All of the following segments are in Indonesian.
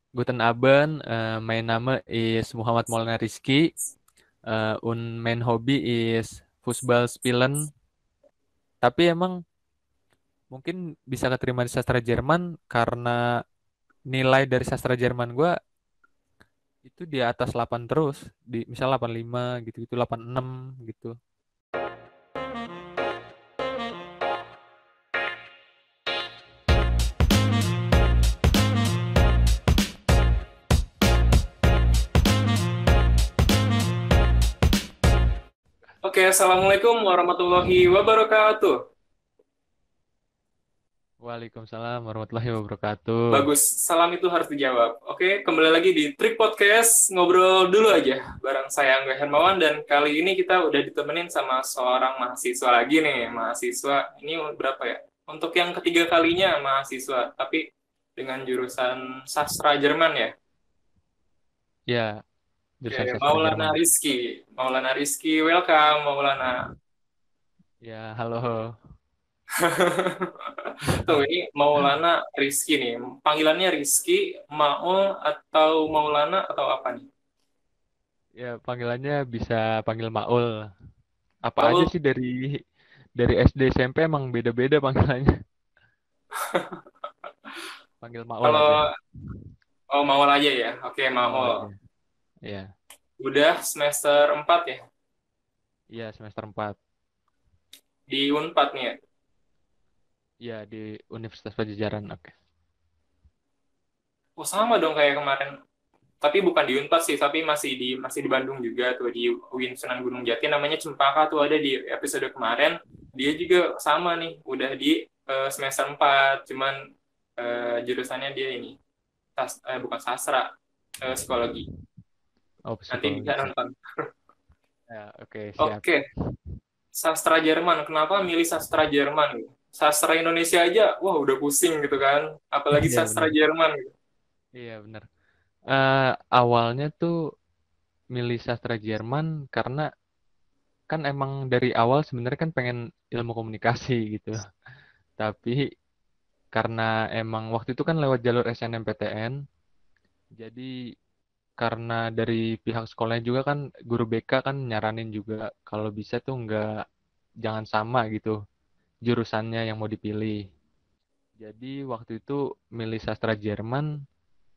Guten Abend, mein Name ist Muhammad Maulana Rizky. Und mein Hobby is Fußball spielen. Tapi emang mungkin bisa keterima di sastra Jerman karena nilai dari sastra Jerman gue itu di atas 8 terus. Di misal 85 gitu, itu 86 gitu. Oke, Assalamualaikum warahmatullahi wabarakatuh. Waalaikumsalam warahmatullahi wabarakatuh. Bagus, salam itu harus dijawab. Oke, kembali lagi di Trik Podcast, ngobrol dulu aja. Bareng saya Angga Hermawan, dan kali ini kita udah ditemenin sama seorang mahasiswa lagi nih. Mahasiswa, ini berapa ya? Untuk yang ketiga kalinya mahasiswa, tapi dengan jurusan sastra Jerman ya. Ya, Oke, jurusan sastra Maulana Jerman. Rizky. Maulana Rizky, welcome Maulana. Ya, halo. Tuh, ini Maulana Rizky nih. Panggilannya Rizky, Maul, atau Maulana, atau apa nih? Ya, panggilannya bisa panggil Maul. Apa aja Maul, sih dari SD SMP emang beda-beda panggilannya. Panggil Maul aja. kalau oh Maul aja ya. Oke, Maul aja. Maul. Iya. Udah semester 4 ya Iya, semester 4. di Unpad nih ya. Iya, di Universitas Pajajaran. Oke. Oh, sama dong kayak kemarin. Tapi bukan di Unpad sih, tapi masih di Bandung juga tuh di UIN Sunan Gunung Jati, namanya Cempaka tuh, ada di episode kemarin. Dia juga sama nih, udah di semester 4, cuman jurusannya dia ini bukan sastra, psikologi. Oh, Nanti bisa psikologi. nonton. Ya, oke, siap. Oke, sastra Jerman. Kenapa milih sastra Jerman gitu? Sastra Indonesia aja, wah udah pusing gitu kan. Apalagi Iya, sastra benar. Jerman gitu. Iya, benar. Awalnya tuh milih sastra Jerman karena kan emang dari awal sebenarnya kan pengen ilmu komunikasi gitu. Tapi karena emang waktu itu kan lewat jalur SNMPTN, jadi karena dari pihak sekolahnya juga kan guru BK kan nyaranin juga kalau bisa tuh jangan sama gitu jurusannya yang mau dipilih. Jadi waktu itu milih sastra Jerman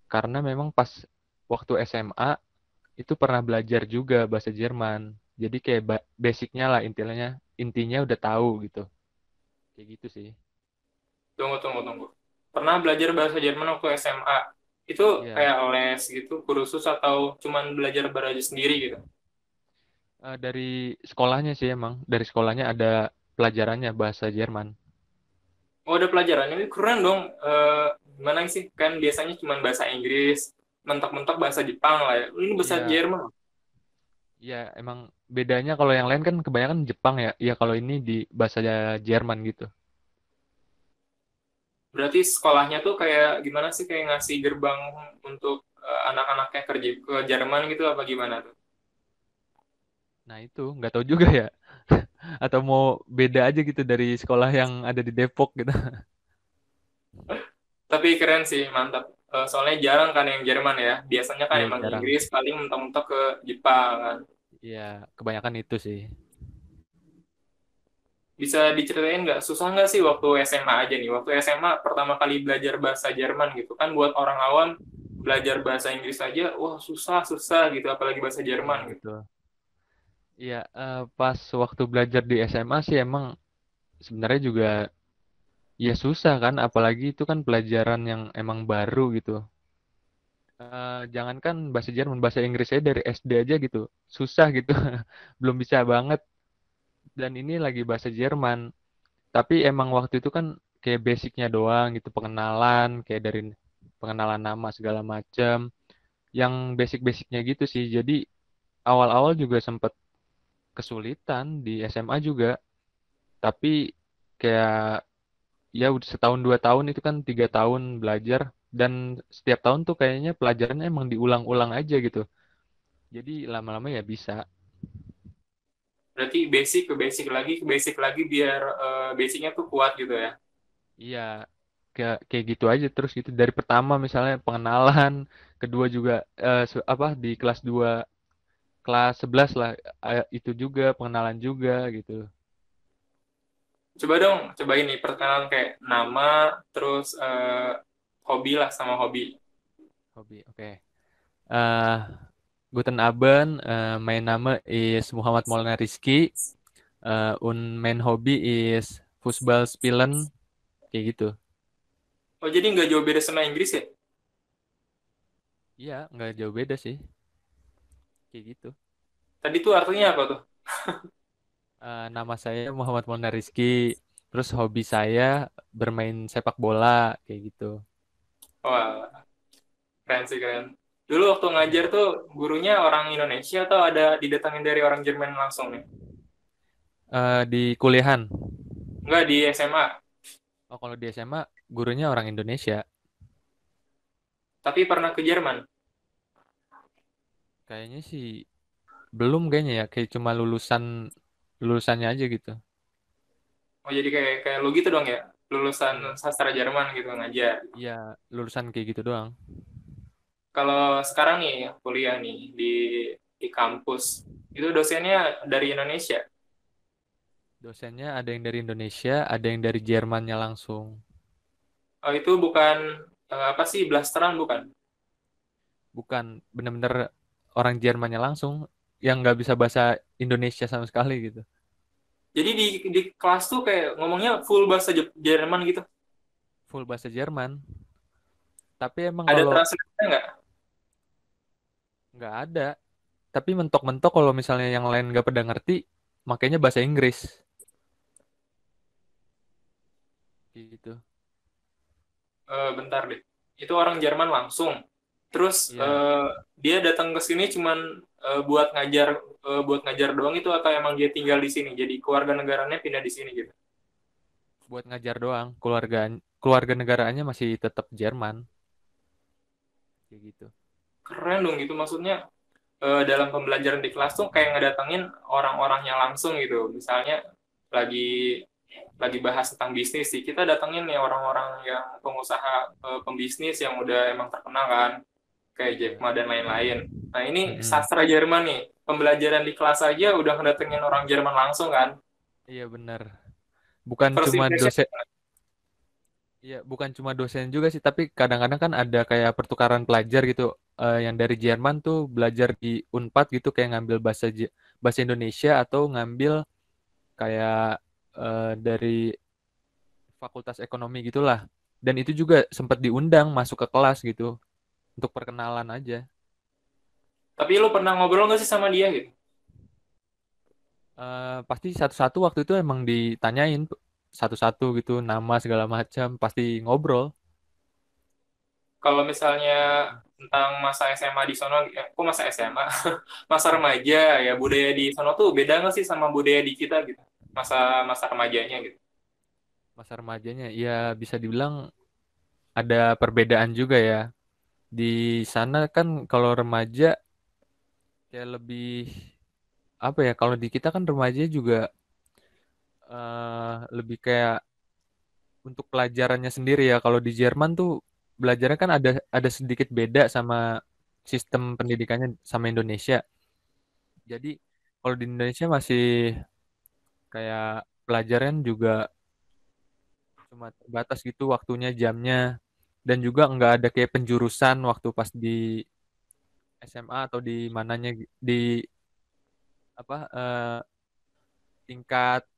karena memang pas waktu SMA itu pernah belajar juga bahasa Jerman. Jadi kayak basicnya lah intinya udah tahu gitu. Kayak gitu sih. Tunggu, tunggu, tunggu. Pernah belajar bahasa Jerman waktu SMA. Itu Iya. kayak les gitu, kursus, atau cuman belajar belajar sendiri gitu? Dari sekolahnya sih emang dari sekolahnya ada pelajarannya bahasa Jerman. Oh, ada pelajaran. Ini keren dong. Gimana sih? Kan biasanya cuman bahasa Inggris, mentok-mentok bahasa Jepang lah ya. Ini bahasa Iya, Jerman. iya emang bedanya kalau yang lain kan kebanyakan Jepang ya. Iya kalau ini di bahasa Jerman gitu. Berarti sekolahnya tuh kayak gimana sih? Kayak ngasih gerbang untuk anak-anaknya kerja ke Jerman gitu, apa gimana tuh? Nah itu nggak tahu juga ya. Atau mau beda aja gitu dari sekolah yang ada di Depok gitu. Tapi keren sih, mantap. Soalnya jarang kan yang Jerman ya. Biasanya kan Iya emang jarang. Inggris, paling mentok-mentok ke Jepang kan. Iya kebanyakan itu sih. Bisa diceritain nggak, susah nggak sih waktu SMA aja nih? Waktu SMA pertama kali belajar bahasa Jerman gitu kan, buat orang awam belajar bahasa Inggris aja, wah susah-susah gitu, apalagi bahasa Iya Jerman gitu. betul. Iya pas waktu belajar di SMA sih emang sebenarnya juga ya susah kan. Apalagi itu kan pelajaran yang emang baru gitu. Jangankan bahasa Jerman, bahasa Inggris saya dari SD aja gitu. Susah gitu. Belum bisa banget. Dan ini lagi bahasa Jerman. Tapi emang waktu itu kan kayak basicnya doang gitu. Pengenalan, kayak dari pengenalan nama segala macam. Yang basic-basicnya gitu sih. Jadi awal-awal juga sempat kesulitan di SMA juga. Tapi kayak ya udah setahun 2 tahun itu kan 3 tahun belajar. Dan setiap tahun tuh kayaknya pelajarannya emang diulang-ulang aja gitu. Jadi lama-lama ya bisa. Berarti basic ke basic lagi biar basicnya tuh kuat gitu ya. Iya, kayak gitu aja terus gitu dari pertama misalnya pengenalan, kedua juga apa di kelas 2 kelas 11 lah itu juga pengenalan juga gitu. Coba dong, coba ini perkenalan kayak nama, terus hobi lah sama hobi. Hobi. Oke. Eh Guten Abend, mein Name is Muhammad Maulana Rizky. Und mein Hobby is Fußball spielen kayak gitu. Oh, jadi nggak jauh beda sama Inggris ya? Iya, nggak jauh beda sih, kayak gitu. Tadi tuh artinya apa tuh? Nama saya Muhammad Maulana Rizky. Terus hobi saya bermain sepak bola kayak gitu. Wah, keren sih keren. Dulu waktu ngajar Iya. tuh gurunya orang Indonesia atau ada didatangin dari orang Jerman langsung nih? Di kuliahan. Enggak di SMA, Oh, kalau di SMA gurunya orang Indonesia. tapi pernah ke Jerman. Kayaknya sih belum kayaknya ya, kayak cuma lulusannya aja gitu. Oh, jadi kayak kayak lu gitu dong ya, lulusan Iya. sastra Jerman gitu ngajar. Iya, lulusan kayak gitu doang. Kalau sekarang nih kuliah nih di kampus, itu dosennya dari Indonesia. Dosennya ada yang dari Indonesia, ada yang dari Jermannya langsung. Oh, itu bukan apa sih blasteran bukan? Bukan bener-bener orang Jermannya langsung yang nggak bisa bahasa Indonesia sama sekali gitu. Jadi di kelas tuh kayak ngomongnya full bahasa Jerman gitu. Full bahasa Jerman. Tapi emang Ada kalau translatornya nggak? nggak ada, tapi mentok-mentok kalau misalnya yang lain nggak pada ngerti, makanya bahasa Inggris gitu. Bentar deh. Itu orang Jerman langsung. Terus Iya, dia datang ke sini cuman buat ngajar buat ngajar doang itu atau emang dia tinggal di sini? Jadi keluarga negaranya pindah di sini gitu. buat ngajar doang. Keluarga keluarga negaraannya masih tetap Jerman kayak gitu. Keren dong gitu maksudnya dalam pembelajaran di kelas tuh kayak ngedatengin orang-orangnya langsung gitu. Misalnya lagi lagi bahas tentang bisnis sih, kita datengin nih orang-orang yang pengusaha pembisnis yang udah emang terkenal kan, kayak Jack Iya. Ma dan lain-lain. Nah ini Mm-mm. sastra Jerman nih, pembelajaran di kelas aja udah ngedatengin orang Jerman langsung kan. Iya benar. Bukan First cuma impression, dosen, iya bukan cuma dosen juga sih, tapi kadang-kadang kan ada kayak pertukaran pelajar gitu, yang dari Jerman tuh belajar di Unpad gitu, kayak ngambil bahasa Indonesia atau ngambil kayak dari fakultas ekonomi gitulah. Dan itu juga sempat diundang masuk ke kelas gitu untuk perkenalan aja. tapi lu pernah ngobrol nggak sih sama dia gitu? Pasti satu-satu waktu itu emang ditanyain satu-satu gitu nama segala macam pasti ngobrol. Kalau misalnya tentang masa SMA di sono, kok masa SMA, masa remaja ya budaya di sono tuh beda nggak sih sama budaya di kita gitu? Masa masa remajanya gitu. Masa remajanya ya bisa dibilang ada perbedaan juga ya. Di sana kan kalau remaja kayak lebih apa ya, kalau di kita kan remaja juga lebih kayak untuk pelajarannya sendiri ya. Kalau di Jerman tuh belajarnya kan ada sedikit beda sama sistem pendidikannya sama Indonesia. Jadi kalau di Indonesia masih kayak pelajaran juga cuma terbatas gitu waktunya, jamnya, dan juga nggak ada kayak penjurusan waktu pas di SMA atau di mananya di apa tingkat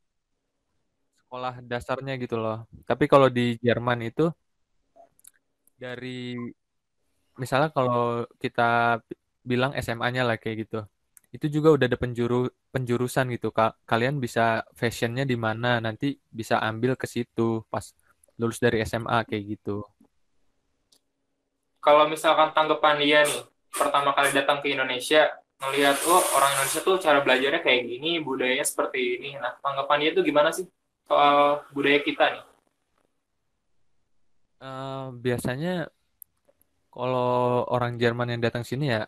sekolah dasarnya gitu loh. Tapi kalau di Jerman itu dari misalnya kalau kita bilang SMA-nya lah kayak gitu. Itu juga udah ada penjurusan gitu. Kalian bisa fashionnya di mana nanti bisa ambil ke situ pas lulus dari SMA kayak gitu. Kalau misalkan tanggapan dia nih, pertama kali datang ke Indonesia, ngelihat, oh orang Indonesia tuh cara belajarnya kayak gini, budayanya seperti ini. Nah, tanggapan dia tuh gimana sih soal budaya kita nih? Biasanya kalau orang Jerman yang datang sini ya,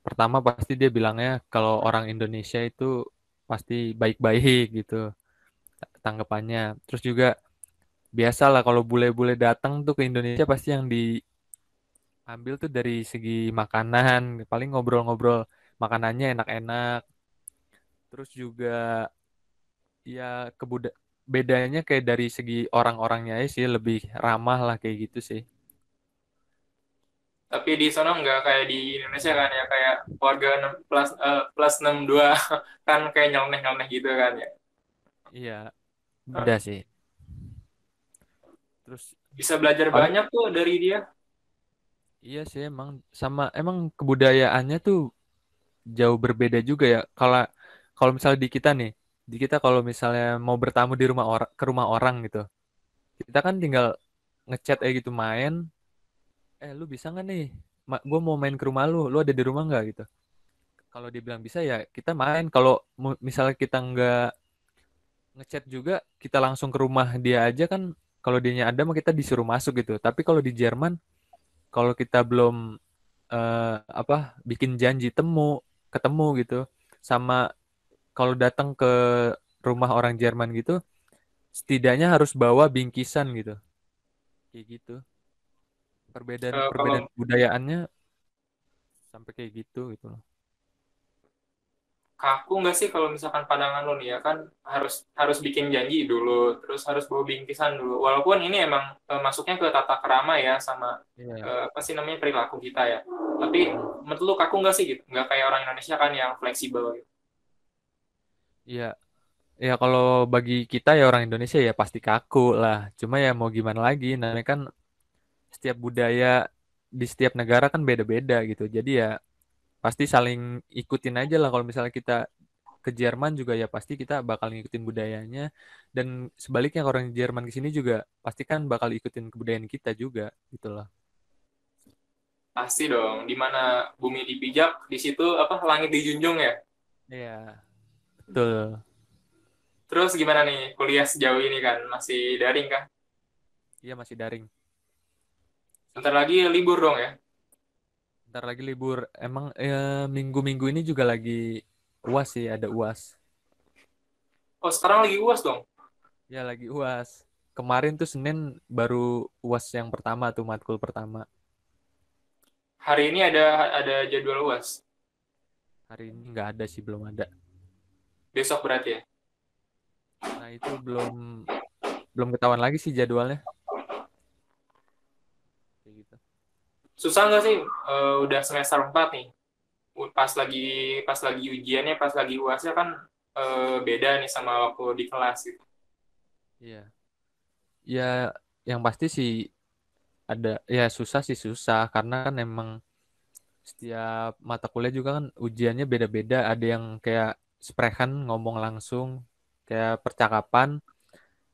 pertama pasti dia bilangnya kalau orang Indonesia itu pasti baik-baik gitu tanggapannya. Terus juga biasalah kalau bule-bule datang tuh ke Indonesia pasti yang diambil tuh dari segi makanan, paling ngobrol-ngobrol makanannya enak-enak. Terus juga ya bedanya kayak dari segi orang-orangnya aja sih lebih ramah lah kayak gitu sih. Tapi di sana nggak kayak di Indonesia kan ya, kayak warga plus 62 kan kayak nyeleneh-nyeleneh gitu kan ya. Iya, Nah, beda sih. Terus bisa belajar paling banyak tuh dari dia. iya sih emang kebudayaannya tuh jauh berbeda juga ya. Kalau kalau misalnya di kita kalau misalnya mau bertamu di rumah orang ke rumah orang gitu, kita kan tinggal ngechat aja gitu main. Lu bisa nggak nih? Gue mau main ke rumah lu ada di rumah nggak gitu? Kalau dia bilang bisa ya kita main. Kalau misalnya kita nggak ngechat juga, kita langsung ke rumah dia aja kan. Kalau dianya ada mah kita disuruh masuk gitu. Tapi kalau di Jerman, kalau kita belum apa bikin janji ketemu gitu, sama kalau datang ke rumah orang Jerman gitu, setidaknya harus bawa bingkisan gitu. Kayak gitu. Perbedaan perbedaan Kalau kebudayaannya sampai kayak gitu loh. kaku nggak sih kalau misalkan pandangan lo nih ya kan, harus harus bikin janji dulu, terus harus bawa bingkisan dulu. Walaupun ini emang masuknya ke tata krama ya, sama Iya. apa sih namanya, perilaku kita ya. Tapi Mm. menurut lu kaku nggak sih gitu? Nggak kayak orang Indonesia kan yang fleksibel gitu. Iya. Ya kalau bagi kita ya orang Indonesia ya pasti kaku lah. Cuma ya mau gimana lagi, namanya kan setiap budaya di setiap negara kan beda-beda gitu. Jadi ya pasti saling ikutin aja lah. Kalau misalnya kita ke Jerman juga ya pasti kita bakal ngikutin budayanya. Dan sebaliknya kalau orang Jerman ke sini juga pasti kan bakal ikutin kebudayaan kita juga gitu loh. Pasti dong, di mana bumi dipijak, di situ apa, langit dijunjung ya. Iya, betul. Terus gimana nih kuliah sejauh ini, kan masih daring kah? Iya masih daring. Bentar lagi libur dong ya. Ntar lagi libur. Emang minggu-minggu ini juga lagi UAS sih, ada UAS. Oh, sekarang lagi UAS dong. Ya lagi UAS. Kemarin tuh Senin baru UAS yang pertama tuh matkul pertama. Hari ini ada jadwal UAS. Hari ini nggak ada sih, belum ada. Besok berarti ya. Nah itu belum belum ketahuan lagi sih jadwalnya. Kayak gitu. Susah nggak sih, udah semester 4 nih. Pas lagi ujiannya, pas lagi UASnya kan beda nih sama waktu di kelas gitu. Iya. Ya yang pasti sih ada ya susah sih susah karena kan emang setiap mata kuliah juga kan ujiannya beda-beda. Ada yang kayak sprechen ngomong langsung kayak percakapan.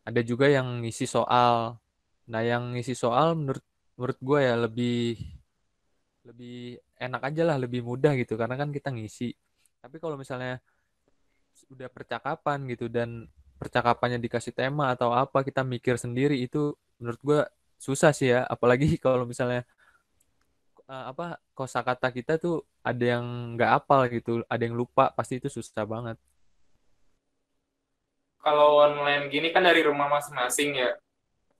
Ada juga yang ngisi soal. Nah, yang ngisi soal menurut menurut gue ya lebih lebih enak aja lah, lebih mudah gitu karena kan kita ngisi. Tapi kalau misalnya udah percakapan gitu dan percakapannya dikasih tema atau apa kita mikir sendiri itu menurut gue susah sih ya. Apalagi kalau misalnya apa kosakata kita tuh ada yang nggak apal gitu, ada yang lupa, pasti itu susah banget. Kalau online gini kan dari rumah masing-masing ya.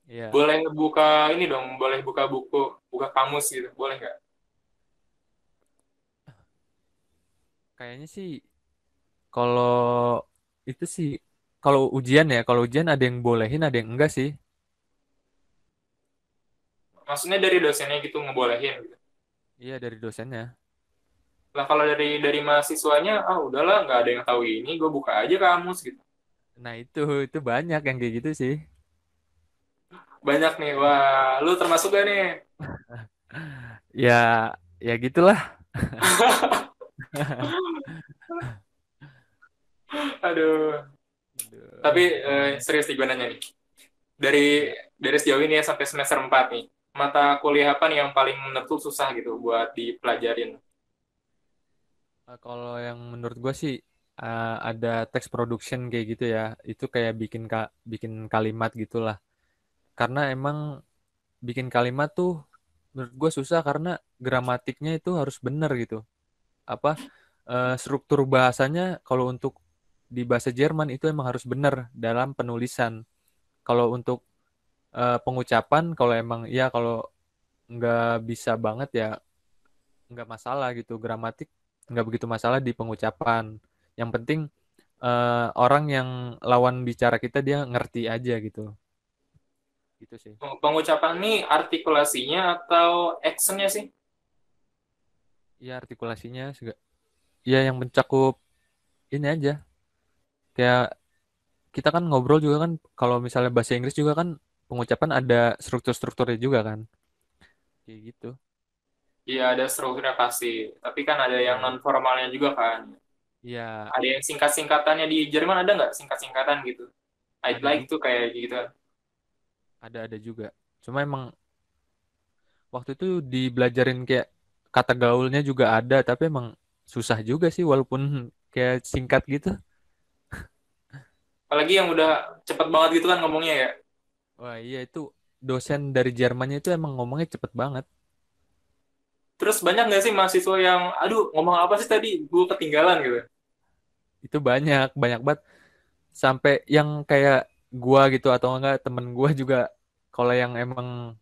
Iya, Boleh buka ini dong, boleh buka buku, buka kamus gitu, boleh nggak? kayaknya sih kalau itu sih kalau ujian ada yang bolehin, ada yang enggak sih. Maksudnya dari dosennya gitu ngebolehin gitu. Iya dari dosennya. Lah kalau dari mahasiswanya, ah udahlah nggak ada yang tahu ini, gue buka aja kamus gitu. Nah itu banyak yang kayak gitu sih. Banyak nih, wah lu termasuk gak nih? Ya ya gitulah. Aduh. Tapi Aduh, serius nih gue nanya nih. Dari ya. dari sejauh ini ya sampai semester 4 nih. Mata kuliah apa nih yang paling menurut lu susah gitu buat dipelajarin? Kalau yang menurut gue sih ada text production kayak gitu ya. Itu kayak bikin kalimat gitulah. Karena emang bikin kalimat tuh menurut gue susah karena gramatiknya itu harus bener gitu. Apa struktur bahasanya kalau untuk di bahasa Jerman itu emang harus bener dalam penulisan. Kalau untuk pengucapan kalau emang ya kalau nggak bisa banget ya nggak masalah gitu. Gramatik nggak begitu masalah di pengucapan. Yang penting orang yang lawan bicara kita dia ngerti aja gitu. Gitu sih. Pengucapan nih artikulasinya atau actionnya sih? Ya artikulasinya juga. Ya yang mencakup ini aja. Kayak kita kan ngobrol juga kan kalau misalnya bahasa Inggris juga kan pengucapan ada struktur-strukturnya juga kan. Kayak gitu. Iya ada strukturnya pasti, tapi kan ada yang non Iya. formalnya juga kan. Iya, Ada yang singkat-singkatannya di Jerman ada nggak singkat-singkatan gitu? I'd ada like juga, tuh kayak gitu. ada juga. Cuma emang waktu itu dibelajarin kayak kata gaulnya juga ada, tapi emang susah juga sih walaupun kayak singkat gitu. Apalagi yang udah cepet banget gitu kan ngomongnya ya. Wah iya itu dosen dari Jermannya itu emang ngomongnya cepet banget. Terus banyak nggak sih mahasiswa yang, aduh ngomong apa sih tadi, gue ketinggalan gitu. Itu banyak, banyak banget. Sampai yang kayak gua gitu atau enggak temen gua juga kalau yang emang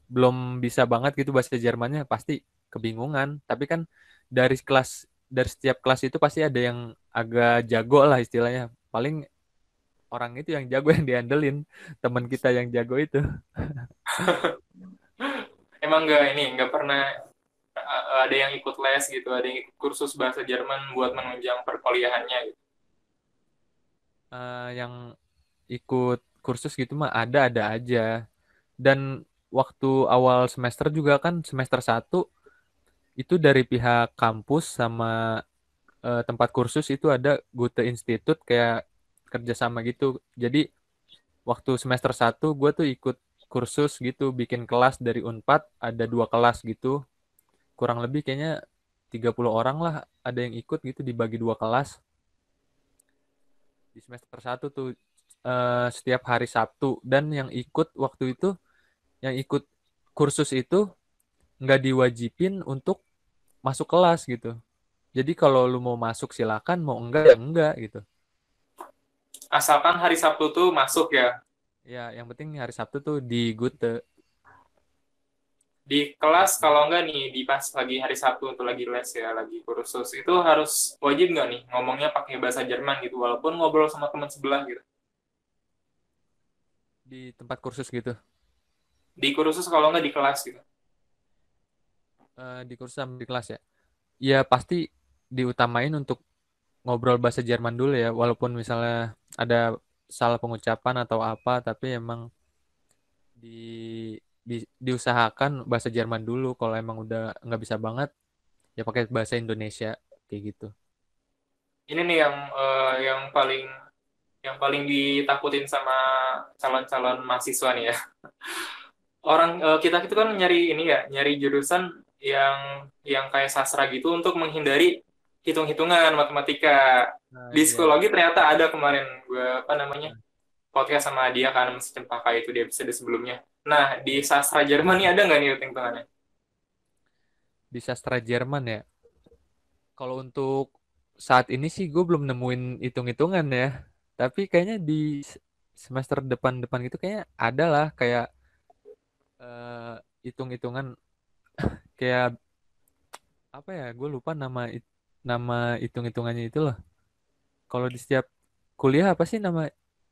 belum bisa banget gitu bahasa Jermannya pasti kebingungan. Tapi kan dari kelas dari setiap kelas itu pasti ada yang agak jago lah istilahnya. Paling orang itu yang jago yang diandelin, teman kita yang jago itu. Emang nggak ini, nggak pernah ada yang ikut les gitu, ada yang ikut kursus bahasa Jerman buat menunjang perkuliahannya gitu. Yang ikut kursus gitu mah ada aja. Dan waktu awal semester juga kan semester 1 itu dari pihak kampus sama tempat kursus itu ada Goethe Institut kayak kerjasama gitu. Jadi waktu semester 1 gue tuh ikut kursus gitu bikin kelas dari Unpad ada 2 kelas gitu. Kurang lebih kayaknya 30 orang lah ada yang ikut gitu dibagi 2 kelas di semester 1 tuh setiap hari Sabtu dan yang ikut waktu itu yang ikut kursus itu nggak diwajibin untuk masuk kelas gitu. Jadi kalau lu mau masuk silakan, mau enggak ya enggak gitu. Asalkan hari Sabtu tuh masuk ya. Ya, yang penting hari Sabtu tuh di Gute Di kelas gitu. kalau nggak nih, di pas lagi hari Sabtu untuk lagi les ya, lagi kursus, itu harus wajib nggak nih ngomongnya pakai bahasa Jerman gitu, walaupun ngobrol sama teman sebelah gitu. Di tempat kursus gitu. Di kursus kalau nggak di kelas gitu. Di kursus sama di kelas ya. Ya pasti diutamain untuk ngobrol bahasa Jerman dulu ya, walaupun misalnya ada salah pengucapan atau apa, tapi emang diusahakan bahasa Jerman dulu. Kalau emang udah nggak bisa banget, ya pakai bahasa Indonesia kayak gitu. Ini nih yang paling ditakutin sama calon-calon mahasiswa nih ya. Orang kita itu kan nyari ini ya, nyari jurusan yang kayak sastra gitu untuk menghindari hitung-hitungan matematika. Nah, Di iya. psikologi ternyata ada kemarin gue apa namanya podcast sama dia kan Mas Cempaka itu di episode sebelumnya. Nah di Iya. sastra Jerman nih ada nggak nih hitung-hitungannya? Di sastra Jerman ya. Kalau untuk saat ini sih gue belum nemuin hitung-hitungan ya. Tapi kayaknya di semester depan-depan gitu kayaknya ada lah kayak hitung-hitungan kayak apa ya? Gue lupa nama hitung-hitungannya itu loh. Kalau di setiap kuliah apa sih nama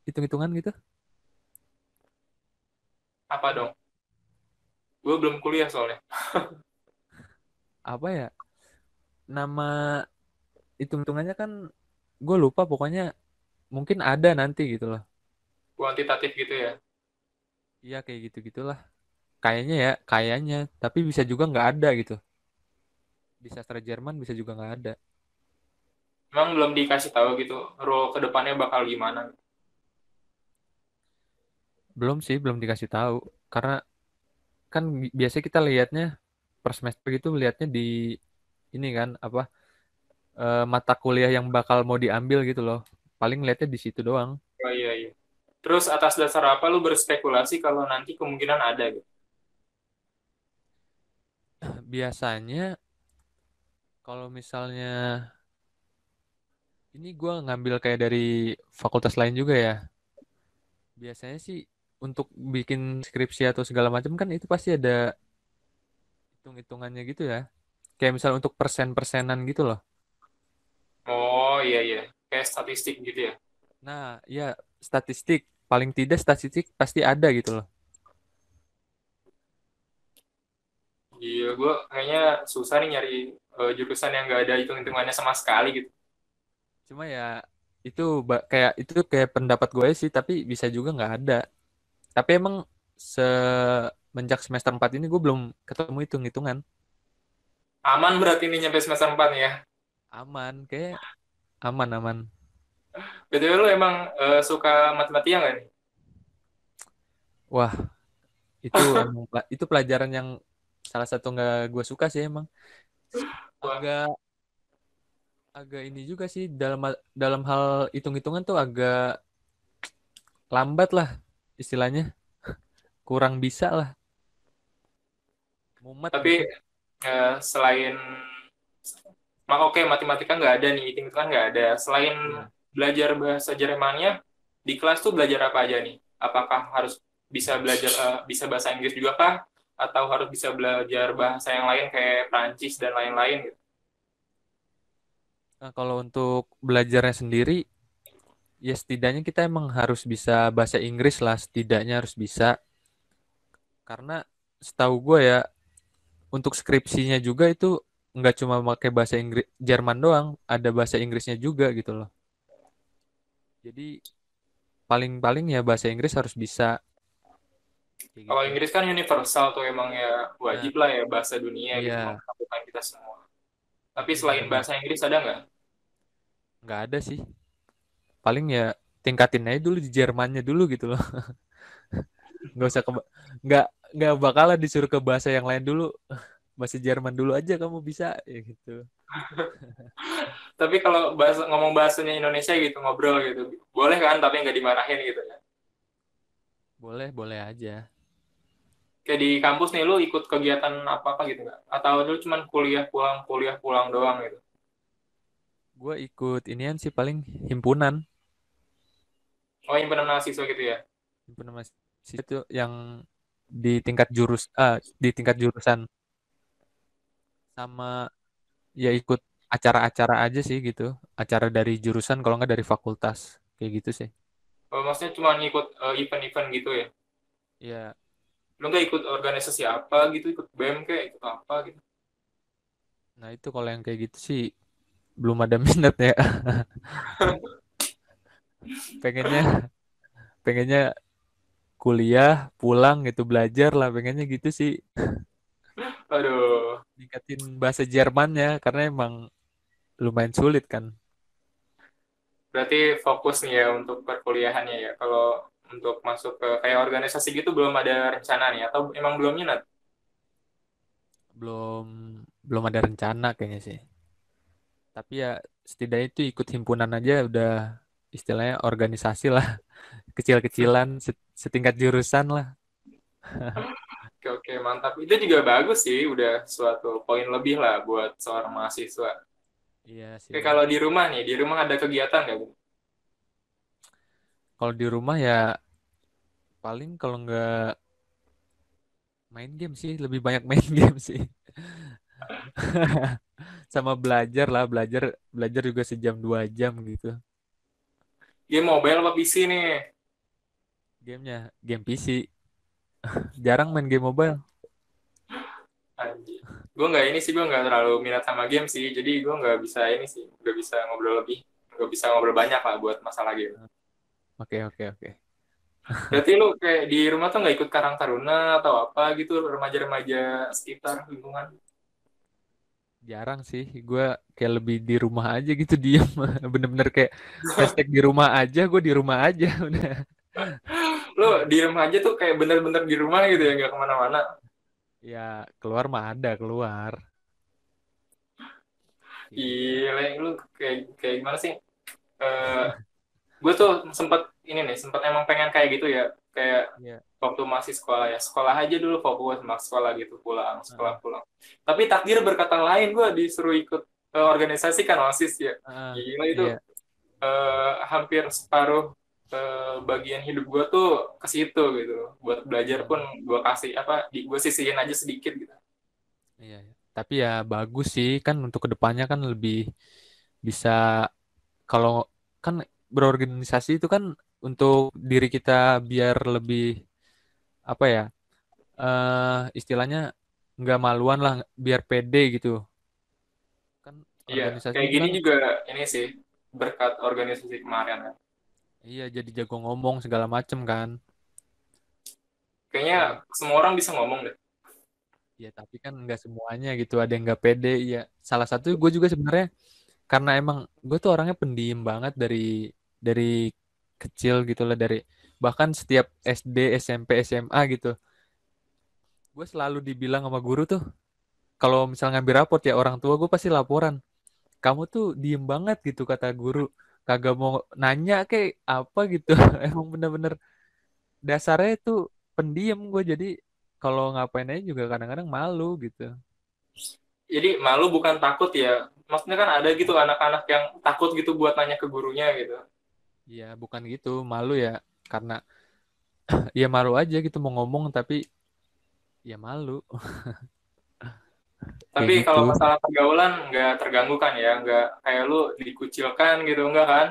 hitung-hitungan gitu? Apa dong? Gue belum kuliah soalnya. Apa ya? Nama hitung-hitungannya kan gue lupa pokoknya mungkin ada nanti gitu loh. Kuantitatif gitu ya. Iya kayak gitu-gitulah. Kayaknya ya, kayaknya. Tapi bisa juga nggak ada gitu. Di sastra Jerman bisa juga nggak ada. Emang belum dikasih tahu gitu role kedepannya bakal gimana. Belum sih, belum dikasih tahu. Karena kan biasa kita lihatnya per semester gitu lihatnya di ini kan apa mata kuliah yang bakal mau diambil gitu loh. Paling lihatnya di situ doang. Oh iya iya. Terus atas dasar apa lu berspekulasi kalau nanti kemungkinan ada gitu? Biasanya kalau misalnya ini gue ngambil kayak dari fakultas lain juga ya. Biasanya sih untuk bikin skripsi atau segala macam kan itu pasti ada hitung-hitungannya gitu ya. Kayak misal untuk persen-persenan gitu loh. Oh iya iya, kayak statistik gitu ya. Nah, ya statistik, paling tidak statistik pasti ada gitu loh. Iya, gue kayaknya susah nih nyari jurusan yang nggak ada hitung-hitungannya sama sekali gitu. Cuma ya itu kayak itu kayak pendapat gue sih, tapi bisa juga nggak ada. Tapi emang semenjak semester 4 ini gue belum ketemu hitung-hitungan. Aman berarti ini nyampe semester 4 nih ya. Aman, kayak aman-aman. BTW lu emang suka matematika nggak nih? Wah, itu emang itu pelajaran yang salah satu nggak gue suka sih emang. Wah, Agak agak ini juga sih dalam hal hitung-hitungan tuh agak lambat lah istilahnya, kurang bisa lah, mumet tapi gitu. selain oke matematika nggak ada nih, hitung-hitungan nggak ada. Selain Iya. belajar bahasa Jermannya, di kelas tuh belajar apa aja nih? Apakah harus bisa belajar bisa bahasa Inggris juga kah? Atau harus bisa belajar bahasa yang lain kayak Prancis dan lain-lain gitu? Nah, kalau untuk belajarnya sendiri, ya setidaknya kita emang harus bisa bahasa Inggris lah, setidaknya harus bisa. Karena setahu gue ya, untuk skripsinya juga itu nggak cuma pakai bahasa Inggris Jerman doang, ada bahasa Inggrisnya juga gitu loh. Jadi paling-paling ya bahasa Inggris harus bisa kayak Kalau gitu. Inggris kan universal tuh emang ya Nah, wajib lah ya bahasa dunia gitu iya, mempertemukan kita semua. Tapi mm-mm, selain bener. bahasa Inggris ada nggak? Nggak ada sih. Paling ya tingkatin aja dulu di Jermannya dulu gitu loh. Nggak usah nggak nggak bakalan disuruh ke bahasa yang lain dulu. Bahasa Jerman dulu aja kamu bisa ya gitu. Tapi kalau bahasa ngomong bahasanya Indonesia gitu ngobrol gitu, boleh kan? Tapi nggak dimarahin gitu ya. Boleh, boleh aja. Kayak di kampus nih lu ikut kegiatan apa apa gitu nggak? Atau lu cuman kuliah pulang doang gitu? Gue ikut inian sih paling himpunan. Oh himpunan mahasiswa gitu ya? Himpunan mahasiswa itu yang di tingkat jurusan sama ya ikut acara-acara aja sih gitu. Acara dari jurusan kalau nggak dari fakultas. Kayak gitu sih. Oh, maksudnya cuma ngikut event-event gitu ya? Ya, Lu nggak ikut organisasi apa gitu, ikut BEM kayak ikut apa gitu? nah itu kalau yang kayak gitu sih belum ada minat ya. Pengennya pengennya kuliah, pulang gitu belajar lah pengennya gitu sih. Aduh, Ningkatin bahasa Jermannya karena emang lumayan sulit kan. berarti fokus nih ya untuk perkuliahannya ya. Kalau untuk masuk ke kayak organisasi gitu belum ada rencana nih atau emang belum minat? Belum belum ada rencana kayaknya sih. Tapi ya setidaknya itu ikut himpunan aja udah istilahnya organisasi lah, kecil-kecilan setingkat jurusan lah. Oke, oke, mantap. Itu juga bagus sih, udah suatu poin lebih lah buat seorang mahasiswa. Iya Oke, sih. kalau di rumah nih, di rumah ada kegiatan nggak, Bu? Kalau di rumah ya paling kalau nggak main game sih, lebih banyak main game sih. Sama belajar lah, belajar belajar juga sejam 2 jam gitu. Game mobile apa PC nih? Gamenya game PC, jarang main game mobile. Anjir. Gue nggak ini sih, gue nggak terlalu minat sama game sih. Jadi gue nggak bisa ini sih, nggak bisa ngobrol lebih. Nggak bisa ngobrol banyak lah buat masalah game. Oke oke oke. Berarti lu kayak di rumah tuh nggak ikut Karang Taruna atau apa gitu, remaja-remaja sekitar lingkungan. Jarang sih, gue kayak lebih di rumah aja gitu diem. Bener-bener kayak hashtag di rumah aja, gue di rumah aja udah. Lu di rumah aja tuh kayak bener-bener di rumah gitu ya, nggak kemana-mana. Ya keluar mah ada keluar. Kayak gitu. Gila, lu kayak kayak gimana sih? Eh, gue tuh sempat ini nih sempat emang pengen kayak gitu ya kayak Iya. waktu masih sekolah ya sekolah aja dulu fokus sama sekolah gitu pulang sekolah Heeh, pulang tapi takdir berkata lain gue disuruh ikut organisasi kan OSIS ya heeh. gila itu Iya. hampir separuh bagian hidup gue tuh ke situ gitu. Buat belajar pun Hmm, gue kasih apa, gue sisihin aja sedikit gitu. iya, iya. Tapi ya bagus sih kan untuk kedepannya kan lebih bisa kalau kan berorganisasi itu kan untuk diri kita biar lebih apa ya istilahnya nggak maluan lah biar pede gitu kan Iya, organisasi kayak itu gini kan juga ini sih berkat organisasi kemarin kan. iya jadi jago ngomong segala macem kan Kayaknya ya semua orang bisa ngomong deh. ya tapi kan nggak semuanya gitu ada yang nggak pede ya salah satu gue juga sebenarnya karena emang gue tuh orangnya pendiam banget dari kecil gitu lah dari bahkan setiap SD SMP SMA gitu gue selalu dibilang sama guru tuh kalau misal ngambil raport ya orang tua gue pasti laporan kamu tuh diem banget gitu kata guru kagak mau nanya kayak apa gitu emang bener-bener dasarnya tuh pendiam gue jadi kalau ngapain aja juga kadang-kadang malu gitu Jadi malu bukan takut ya. Maksudnya kan ada gitu anak-anak yang takut gitu buat nanya ke gurunya gitu. ya bukan gitu malu ya karena ya malu aja gitu mau ngomong tapi ya malu kayak Tapi gitu kalau masalah pergaulan nggak terganggu kan ya, nggak kayak lu dikucilkan gitu, enggak kan?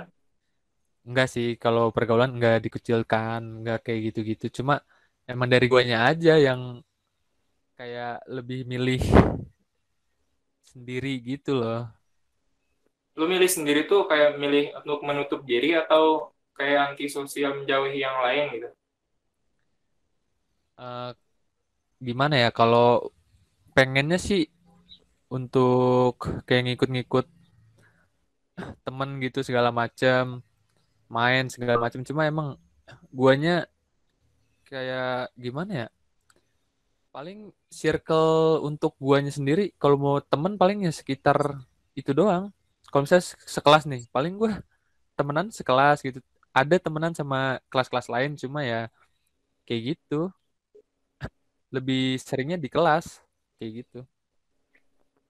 enggak sih kalau pergaulan enggak dikucilkan enggak kayak gitu-gitu cuma emang dari guanya aja yang kayak lebih milih sendiri gitu loh. Lu milih sendiri tuh kayak milih untuk menutup diri atau kayak antisosial menjauhi yang lain gitu. Eh, gimana ya kalau pengennya sih untuk kayak ngikut-ngikut temen gitu segala macem main segala macem cuma emang guanya kayak gimana ya paling circle untuk guanya sendiri kalau mau temen paling ya sekitar itu doang kalau misalnya sekelas nih paling gua temenan sekelas gitu ada temenan sama kelas-kelas lain cuma ya kayak gitu lebih seringnya di kelas kayak gitu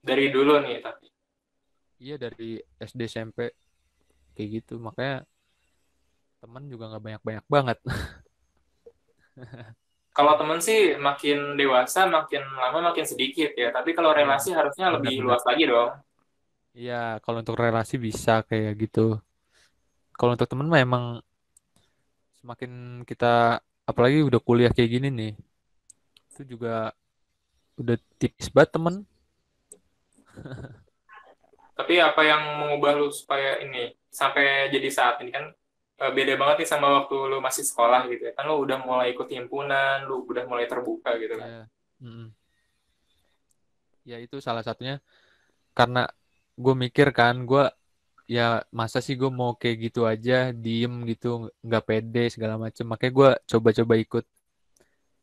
Dari dulu nih, tapi iya dari SD SMP kayak gitu makanya temen juga nggak banyak-banyak banget kalau temen sih makin dewasa, makin lama makin sedikit ya. Tapi kalau iya relasi harusnya lebih benar-benar luas lagi dong. iya kalau untuk relasi bisa kayak gitu kalau untuk temen mah emang semakin kita apalagi udah kuliah kayak gini nih itu juga udah tipis banget temen Tapi apa yang mengubah lu supaya ini sampai jadi saat ini kan beda banget nih sama waktu lu masih sekolah gitu ya. Kan lu udah mulai ikut himpunan, lu udah mulai terbuka gitu kan. ya mm-mm. Ya itu salah satunya karena gue mikir kan gue ya masa sih gue mau kayak gitu aja diem gitu nggak pede segala macem makanya gue coba-coba ikut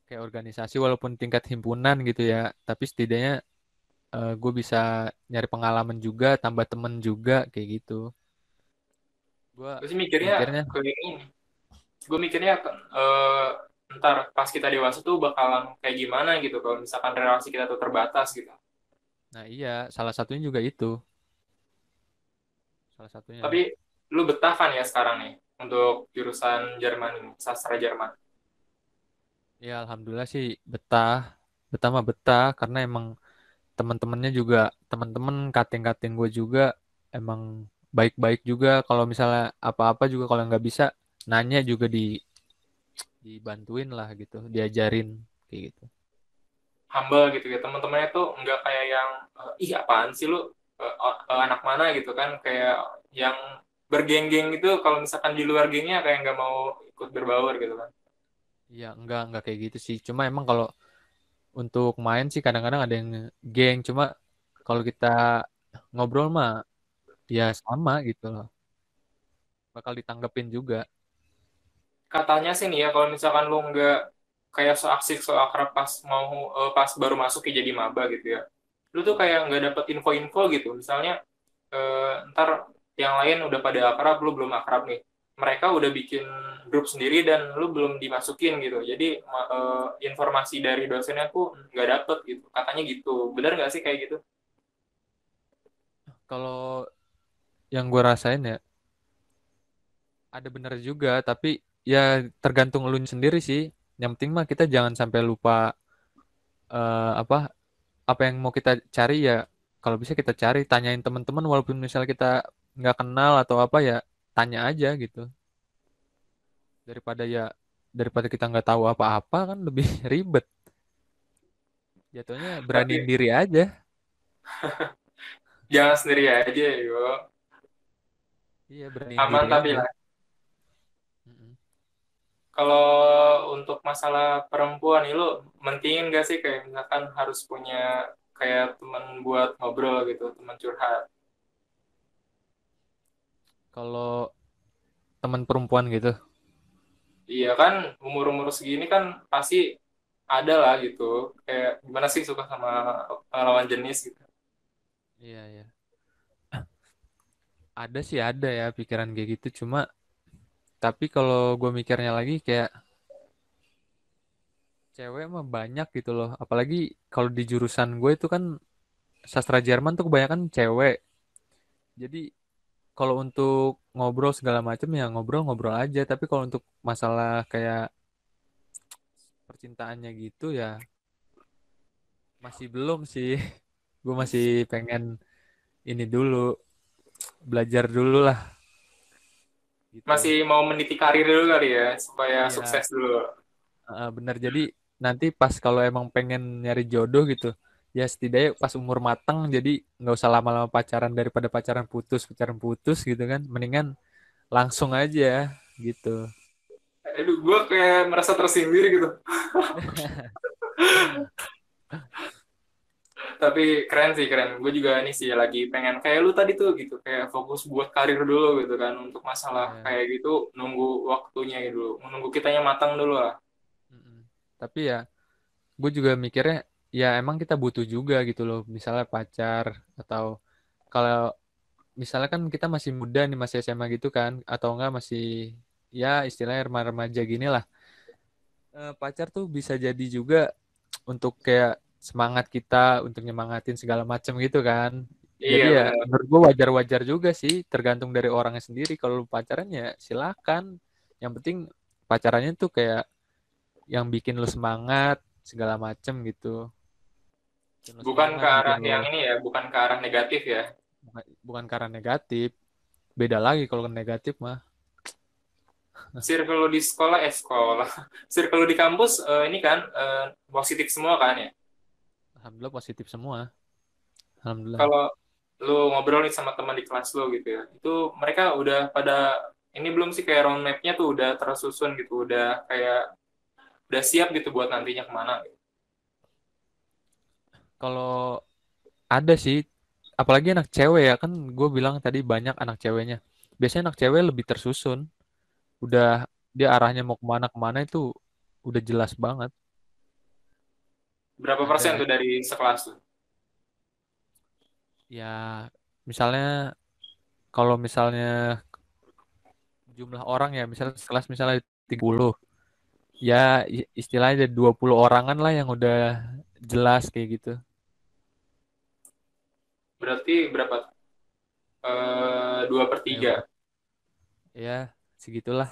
kayak organisasi walaupun tingkat himpunan gitu ya tapi setidaknya gue bisa nyari pengalaman juga tambah temen juga kayak gitu gue Gue sih mikirnya mikirnya ke ini. Gue mikirnya ntar pas kita dewasa tuh bakalan kayak gimana gitu kalau misalkan relasi kita tuh terbatas gitu. nah iya salah satunya juga itu salah satunya Tapi lu betah kan ya sekarang nih untuk jurusan Jerman ini, sastra Jerman. ya alhamdulillah sih betah betah mah betah karena emang teman-temannya juga teman-teman kating-kating gue juga emang baik-baik juga kalau misalnya apa-apa juga kalau nggak bisa nanya juga dibantuin lah gitu diajarin kayak gitu Humble gitu ya. Teman-temannya tuh nggak kayak yang ih apaan sih lu anak mana gitu kan kayak yang bergeng-geng gitu kalau misalkan di luar gengnya kayak nggak mau ikut berbaur gitu kan. ya enggak kayak gitu sih cuma emang kalau untuk main sih kadang-kadang ada yang geng cuma kalau kita ngobrol mah ya sama gitu loh bakal ditanggepin juga Katanya sih nih ya kalau misalkan lu nggak kayak so asik so akrab pas mau pas baru masuk ya jadi maba gitu ya. Lu tuh kayak nggak dapet info-info gitu. Misalnya ntar yang lain udah pada akrab, lu belum akrab nih. Mereka udah bikin grup sendiri dan lu belum dimasukin gitu. Jadi informasi dari dosennya tuh nggak dapet gitu. Katanya gitu. Bener nggak sih kayak gitu? kalau yang gue rasain ya ada bener juga, tapi ya tergantung lu sendiri sih. Yang penting mah kita jangan sampai lupa apa apa yang mau kita cari ya. Kalau bisa kita cari, tanyain teman-teman walaupun misalnya kita nggak kenal atau apa ya, tanya aja gitu. Daripada ya daripada kita nggak tahu apa-apa kan lebih ribet. Jatuhnya beraniin Tapi diri aja. jangan sendiri aja, yo. Iya, beraniin Aman diri tapi aja. lah. Mm-mm. Kalau untuk masalah perempuan nih, lu mentingin gak sih kayak misalkan harus punya kayak teman buat ngobrol gitu, teman curhat. Kalau teman perempuan gitu. Iya kan, umur-umur segini kan pasti ada lah gitu. Kayak gimana sih suka sama lawan jenis gitu. Iya, iya. Ada sih ada ya pikiran kayak gitu. Cuma tapi kalau gue mikirnya lagi kayak cewek mah banyak gitu loh. Apalagi kalau di jurusan gue itu kan sastra Jerman tuh kebanyakan cewek. Jadi kalau untuk ngobrol segala macam ya ngobrol-ngobrol aja. Tapi kalau untuk masalah kayak percintaannya gitu ya masih belum sih. Gue masih pengen ini dulu, belajar dulu lah gitu. Masih mau meniti karir dulu kali ya, supaya Iya, sukses dulu. benar. Jadi nanti pas kalau emang pengen nyari jodoh gitu, ya setidaknya pas umur matang, jadi nggak usah lama-lama pacaran daripada pacaran putus gitu kan. Mendingan langsung aja gitu. Aduh, gue kayak merasa tersindir gitu. Tapi keren sih, keren. Gue juga ini sih lagi pengen kayak lu tadi tuh gitu, kayak fokus buat karir dulu gitu kan. Untuk masalah Iya. kayak gitu, nunggu waktunya gitu, menunggu kitanya matang dulu lah. Mm-mm. Tapi ya, gue juga mikirnya ya emang kita butuh juga gitu loh. Misalnya pacar atau kalau misalnya kan kita masih muda nih masih SMA gitu kan, atau enggak masih ya istilahnya remaja gini lah. Pacar tuh bisa jadi juga untuk kayak semangat kita untuk nyemangatin segala macam gitu kan. Jadi Iya ya benar. menurut gue wajar-wajar juga sih tergantung dari orangnya sendiri. Kalau lu pacaran ya silakan. Yang penting pacarannya tuh kayak yang bikin lu semangat segala macem gitu. Bikin lu Bukan ke semangat, bikin arah lu yang ini ya, bukan ke arah negatif ya. bukan karena negatif. Beda lagi kalau negatif mah. Circle lu di sekolah, sekolah. Circle lu di kampus ini kan positif semua kan ya. Alhamdulillah positif semua. Alhamdulillah. Kalau lu ngobrol nih sama teman di kelas lu gitu ya, itu mereka udah pada ini belum sih kayak roadmap-nya tuh udah tersusun gitu, udah kayak udah siap gitu buat nantinya kemana gitu. Kalau ada sih, apalagi anak cewek ya kan gue bilang tadi banyak anak ceweknya. Biasanya anak cewek lebih tersusun. Udah dia arahnya mau kemana kemana itu udah jelas banget. Berapa persen Ada tuh dari sekelas tuh? ya misalnya kalau misalnya jumlah orang ya misalnya sekelas misalnya 30 ya istilahnya ada 20 orangan lah yang udah jelas kayak gitu. Berarti berapa? 2/3. Ya, ya segitulah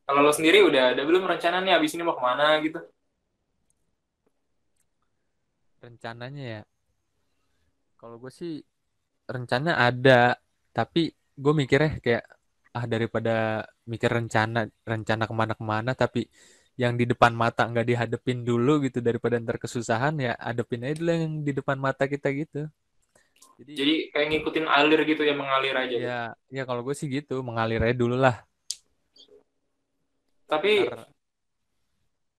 Kalau lo sendiri udah ada belum rencana nih abis ini mau kemana gitu? rencananya ya. Kalau gue sih rencana ada, tapi gue mikirnya kayak daripada mikir rencana rencana kemana-kemana tapi yang di depan mata nggak dihadepin dulu gitu daripada ntar kesusahan ya hadepin aja dulu yang di depan mata kita gitu. Jadi Jadi kayak ngikutin alir gitu ya, mengalir aja ya gitu. ya kalau gue sih gitu mengalir aja dulu lah. Tapi Ntar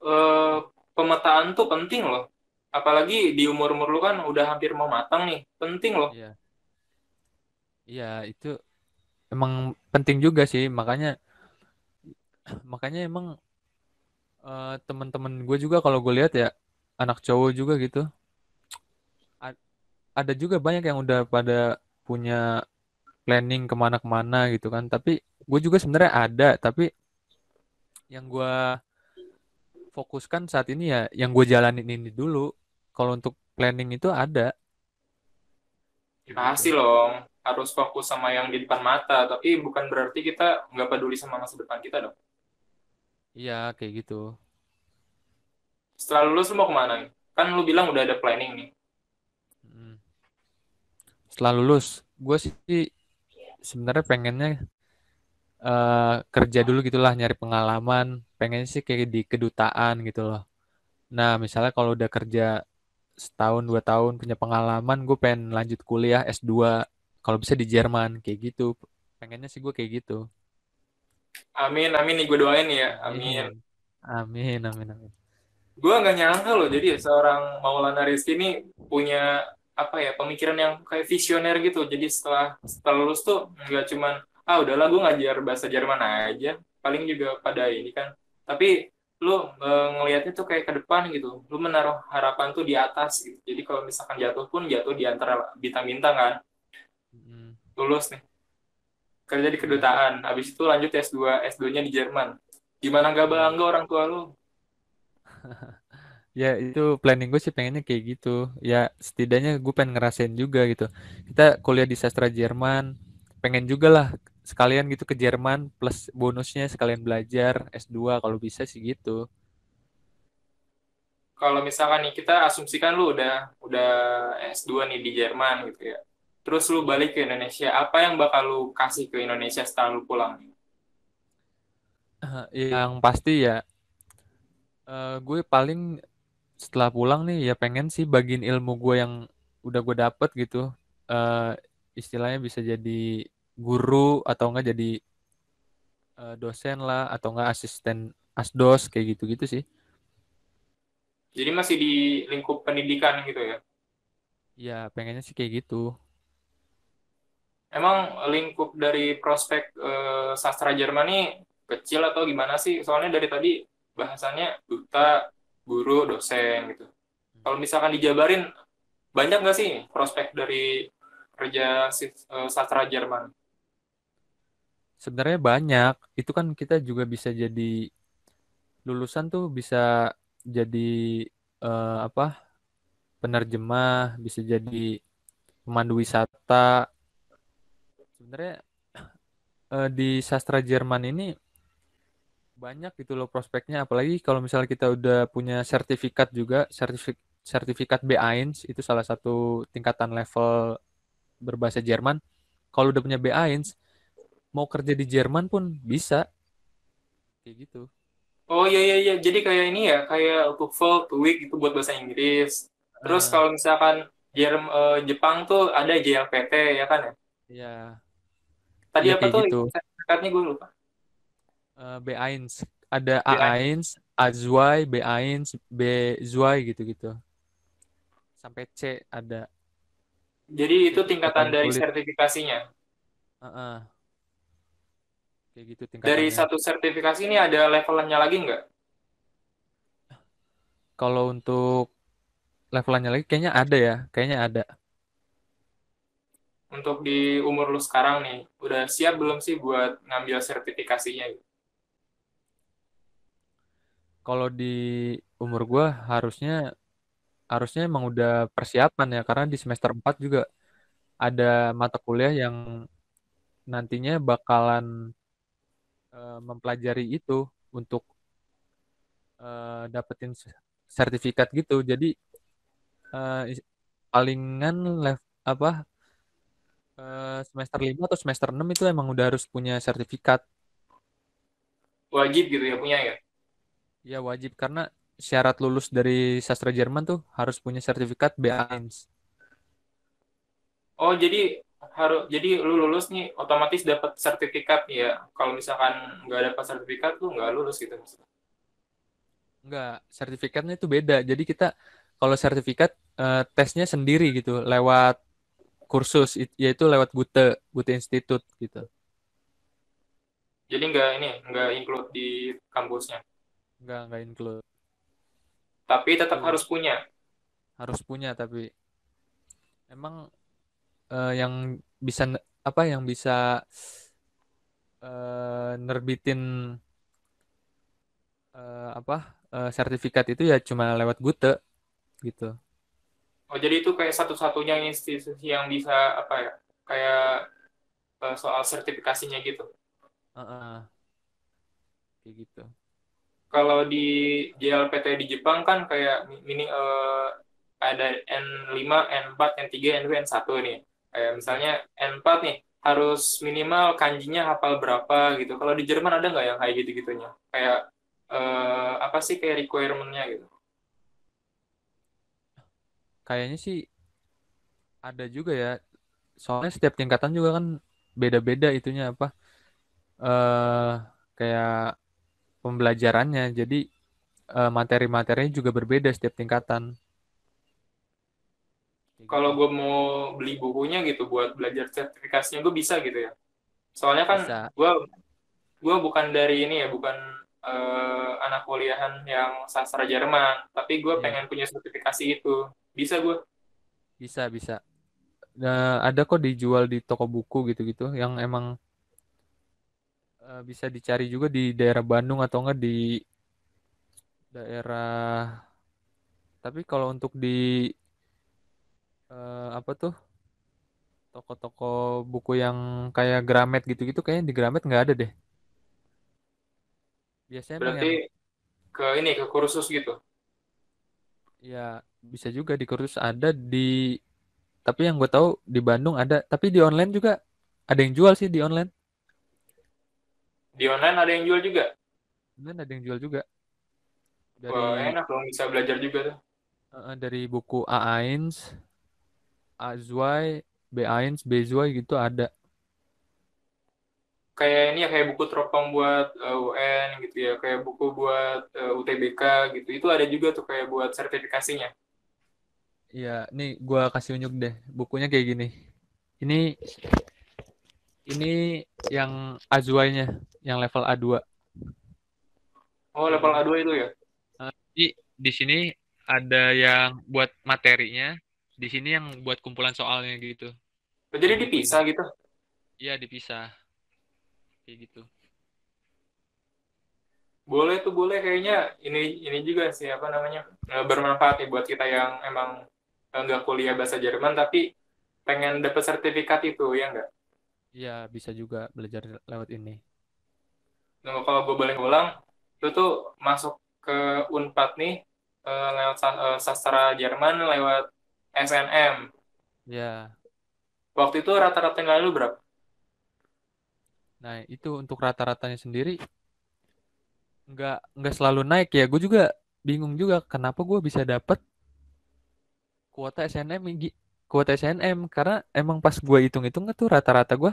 eh, pemetaan tuh penting loh. Apalagi di umur-umur lu kan udah hampir mau matang nih. Penting loh. iya iya itu emang penting juga sih makanya makanya emang teman-teman gue juga kalau gue lihat ya anak cowok juga gitu a- ada juga banyak yang udah pada punya planning kemana-kemana gitu kan tapi gue juga sebenarnya ada tapi yang gue fokuskan saat ini ya yang gue jalanin ini dulu kalau untuk planning itu ada kayak gitu. Pasti loh. harus fokus sama yang di depan mata, tapi bukan berarti kita nggak peduli sama masa depan kita dong. Iya, kayak gitu. Setelah lulus lu mau kemana nih? Kan lu bilang udah ada planning nih. Mm. Setelah lulus, gue sih sebenarnya pengennya kerja dulu gitulah, nyari pengalaman. Pengennya sih kayak di kedutaan gitu loh. Nah, misalnya kalau udah kerja setahun 2 tahun punya pengalaman, gue pengen lanjut kuliah S2. Kalau bisa di Jerman kayak gitu. Pengennya sih gue kayak gitu. Amin, amin nih gue doain ya, amin. Amin. Amin, amin, amin. Gue nggak nyangka loh, jadi ya seorang Maulana Rizky ini punya apa ya pemikiran yang kayak visioner gitu. Jadi setelah setelah lulus tuh nggak cuman udahlah gue ngajar bahasa Jerman aja, paling juga pada ini kan. Tapi lu ngelihatnya tuh kayak ke depan gitu. Lu menaruh harapan tuh di atas gitu. Jadi kalau misalkan jatuh pun jatuh di antara bintang-bintang kan. Mm, Lulus nih kerja di iya. kedutaan, habis itu lanjut S2-nya di Jerman. Gimana nggak Iya. bangga orang tua lu? Ya itu planning gue sih pengennya kayak gitu. Ya setidaknya gue pengen ngerasain juga gitu. Kita kuliah di sastra Jerman, pengen juga lah sekalian gitu ke Jerman plus bonusnya sekalian belajar S2 kalau bisa sih gitu. Kalau misalkan nih kita asumsikan lu udah S2 nih di Jerman gitu ya. Terus lu Hmm. balik ke Indonesia, apa yang bakal lu kasih ke Indonesia setelah lu pulang? Yang pasti ya gue paling setelah pulang nih ya pengen sih bagiin ilmu gue yang udah gue dapet gitu. Eh Istilahnya bisa jadi guru atau enggak jadi dosen lah atau enggak asisten asdos kayak gitu-gitu sih. Jadi masih di lingkup pendidikan gitu ya. Ya pengennya sih kayak gitu. Emang lingkup dari prospek sastra Jerman ini kecil atau gimana sih? Soalnya dari tadi bahasannya duta, guru, dosen gitu. Kalau misalkan dijabarin, banyak nggak sih prospek dari kerja sastra Jerman? Sebenarnya banyak. Itu kan kita juga bisa jadi lulusan tuh bisa jadi apa? Penerjemah, bisa jadi pemandu wisata. Sebenarnya di sastra Jerman ini banyak gitu loh prospeknya. Apalagi kalau misalnya kita udah punya sertifikat juga, sertifikat B1 itu salah satu tingkatan level berbahasa Jerman. Kalau udah punya B1, mau kerja di Jerman pun bisa kayak gitu. Oh iya iya iya, jadi kayak ini ya, kayak TOEFL, TOEIC itu buat bahasa Inggris. Terus Ah, kalau misalkan Jepang tuh ada JLPT ya kan ya. ya, Tadi iya apa kayak tuh gitu. sertifikatnya gue lupa. B1 ada BI. A1, A2, B1, B2 gitu-gitu. Sampai C ada. Jadi C itu itu udah tingkatan paling dari sulit. sertifikasinya. Heeh, kayak gitu Dari tingkatannya. satu sertifikasi ini ada levelnya lagi nggak? Kalau untuk levelannya lagi kayaknya ada ya, kayaknya ada. Untuk di umur lu sekarang nih, udah siap belum sih buat ngambil sertifikasinya? Kalau di umur gua harusnya harusnya emang udah persiapan ya karena di semester 4 juga ada mata kuliah yang nantinya bakalan mempelajari itu untuk dapetin sertifikat gitu. Jadi palingan apa semester 5 atau semester 6 itu emang udah harus punya sertifikat. Wajib gitu ya punya ya? Ya wajib karena syarat lulus dari sastra Jerman tuh harus punya sertifikat B1. Oh, jadi lu lulus nih otomatis dapat sertifikat nih ya. Kalau misalkan nggak dapat sertifikat lu nggak lulus gitu. Enggak, sertifikatnya itu beda. Jadi kita kalau sertifikat tesnya sendiri gitu lewat kursus yaitu lewat Gute Institute gitu. Jadi nggak include di kampusnya. Enggak include. Tapi tetap Itu harus punya. harus punya tapi emang yang bisa apa yang bisa nerbitin apa sertifikat itu ya cuma lewat Gute gitu. Oh, jadi itu kayak satu-satunya institusi yang bisa apa ya? kayak soal sertifikasinya gitu. Heeh, kayak gitu. Kalau di JLPT di Jepang kan kayak mini ada N5, N4, N3, N2, N1 nih. Kayak Ya. misalnya N4 nih harus minimal kanjinya hafal berapa gitu. Kalau di Jerman ada nggak yang kayak gitu-gitunya? Kayak apa sih kayak requirement-nya gitu? Kayaknya sih ada juga ya. Soalnya setiap tingkatan juga kan beda-beda itunya apa? eh Kayak pembelajarannya. Jadi materi-materinya juga berbeda setiap tingkatan. Kayak Kalau gitu. gue mau beli bukunya gitu buat belajar sertifikasinya gue bisa gitu ya. Soalnya kan Bisa. gue gue bukan dari ini ya, bukan anak kuliahan yang sastra Jerman, tapi gue Iya, pengen punya sertifikasi itu. Bisa gue. bisa, bisa. Nah, ada kok dijual di toko buku gitu-gitu yang emang bisa dicari juga di daerah Bandung atau enggak di daerah. Tapi kalau untuk di apa tuh toko-toko buku yang kayak Gramet gitu-gitu kayaknya di Gramet nggak ada deh. Biasanya emang Berarti yang ke ini ke kursus gitu. ya bisa juga di kursus ada di, tapi yang gue tahu di Bandung ada, tapi di online juga ada yang jual sih di online. Di online ada yang jual juga. Online ada yang jual juga Wah, dari enak dong bisa belajar juga tuh. dari buku A1, Azwai, B1, Bezwai gitu ada. Kayak ini ya kayak buku teropong buat UN gitu ya, kayak buku buat UTBK gitu. Itu ada juga tuh kayak buat sertifikasinya. Iya, nih gua kasih unjuk deh. Bukunya kayak gini. Ini ini yang Azuainya, yang level A2 Oh, kayak level gini. A2 itu ya. Jadi di sini ada yang buat materinya, di sini yang buat kumpulan soalnya gitu. Jadi Di buku ini. dipisah gitu. Iya, dipisah kayak gitu. Boleh tuh boleh kayaknya ini juga sih apa namanya bermanfaat nih buat kita yang emang nggak kuliah bahasa Jerman tapi pengen dapat sertifikat itu ya nggak. Iya, bisa juga belajar lewat ini. Nah, kalau gue boleh ngulang itu tuh masuk ke Unpad nih lewat sastra Jerman lewat SNM. Ya. Waktu itu rata-rata nilai lu berapa? Nah, itu untuk rata-ratanya sendiri nggak selalu naik ya. Gue juga bingung juga kenapa gue bisa dapet kuota SNM kuota SNM karena emang pas gue hitung-hitung tuh rata-rata gue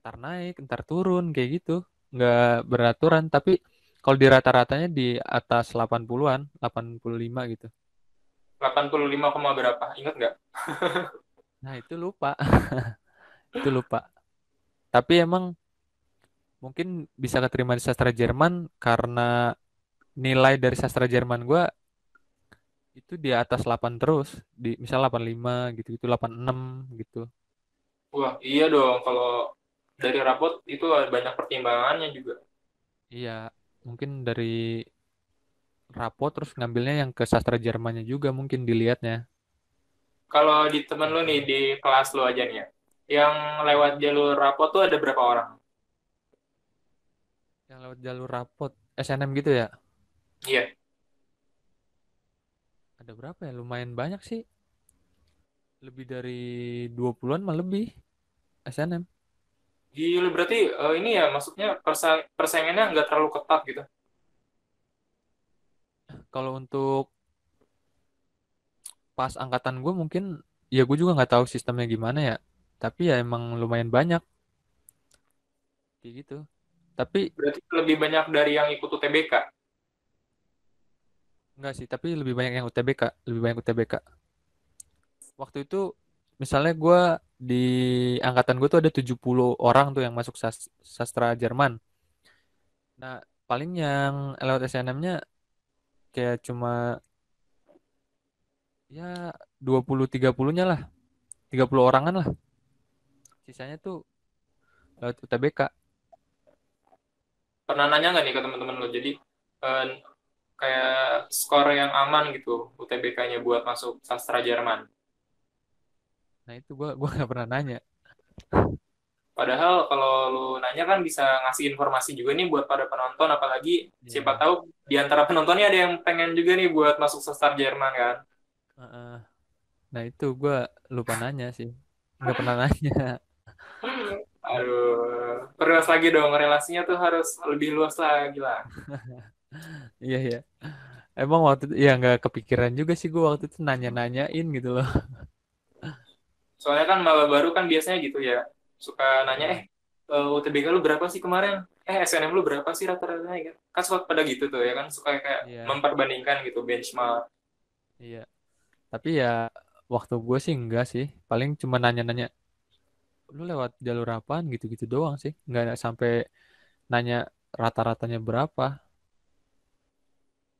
ntar naik ntar turun kayak gitu, nggak beraturan, tapi kalau di rata-ratanya di atas 80-an, 85 gitu. 85, berapa? Ingat nggak? Nah itu lupa. Itu lupa, tapi emang mungkin bisa keterima di sastra Jerman karena nilai dari sastra Jerman gue itu di atas 8 terus, di misal 85 gitu gitu, 86 gitu. Wah, iya dong. Kalau dari rapot itu ada banyak pertimbangannya juga. Iya, mungkin dari rapot terus ngambilnya yang ke sastra Jermannya juga mungkin dilihatnya. Kalau di temen lu Gitu. nih, di kelas lu aja nih ya, yang lewat jalur rapot tuh ada berapa orang? Yang lewat jalur rapot SNM gitu ya. Iya. Ada berapa ya? Lumayan banyak sih. Lebih dari 20-an mah lebih SNM. Gila, berarti ini ya, maksudnya persaingannya nggak terlalu ketat gitu. Kalau untuk pas angkatan gue mungkin ya gue juga nggak tahu sistemnya gimana ya. Tapi ya emang lumayan banyak kayak gitu. Tapi Berarti lebih banyak dari yang ikut UTBK. enggak sih, tapi lebih banyak yang UTBK, lebih banyak UTBK. Waktu itu misalnya gue di angkatan gue tuh ada 70 orang tuh yang masuk sastra Jerman. Nah, paling yang lewat SNM-nya kayak cuma ya 20-30-nya lah, 30 orangan lah. Sisanya tuh lewat UTBK. Pernah nanya nggak nih ke teman-teman lo? Jadi eh, kayak skor yang aman gitu UTBK-nya buat masuk sastra Jerman. Nah itu gue nggak pernah nanya. Padahal kalau lu nanya kan bisa ngasih informasi juga nih buat pada penonton, apalagi siapa Iya. tahu di antara penontonnya ada yang pengen juga nih buat masuk sesar Jerman kan. Heeh. Nah itu gue lupa nanya sih, nggak pernah nanya. Aduh, perluas lagi dong, relasinya tuh harus lebih luas lagi lah. Iya ya. Emang waktu itu ya nggak kepikiran juga sih gue waktu itu nanya-nanyain gitu loh. Soalnya kan maba baru kan biasanya gitu ya, suka nanya, Heeh. UTBK lu berapa sih kemarin? SNM lu berapa sih rata-ratanya gitu. Kan suka pada gitu tuh ya kan, suka kayak Iya, memperbandingkan gitu, benchmark. iya. Tapi ya waktu gue sih enggak sih. Paling cuma nanya-nanya, lu lewat jalur apaan gitu-gitu doang sih. Nggak ada sampai nanya rata-ratanya berapa.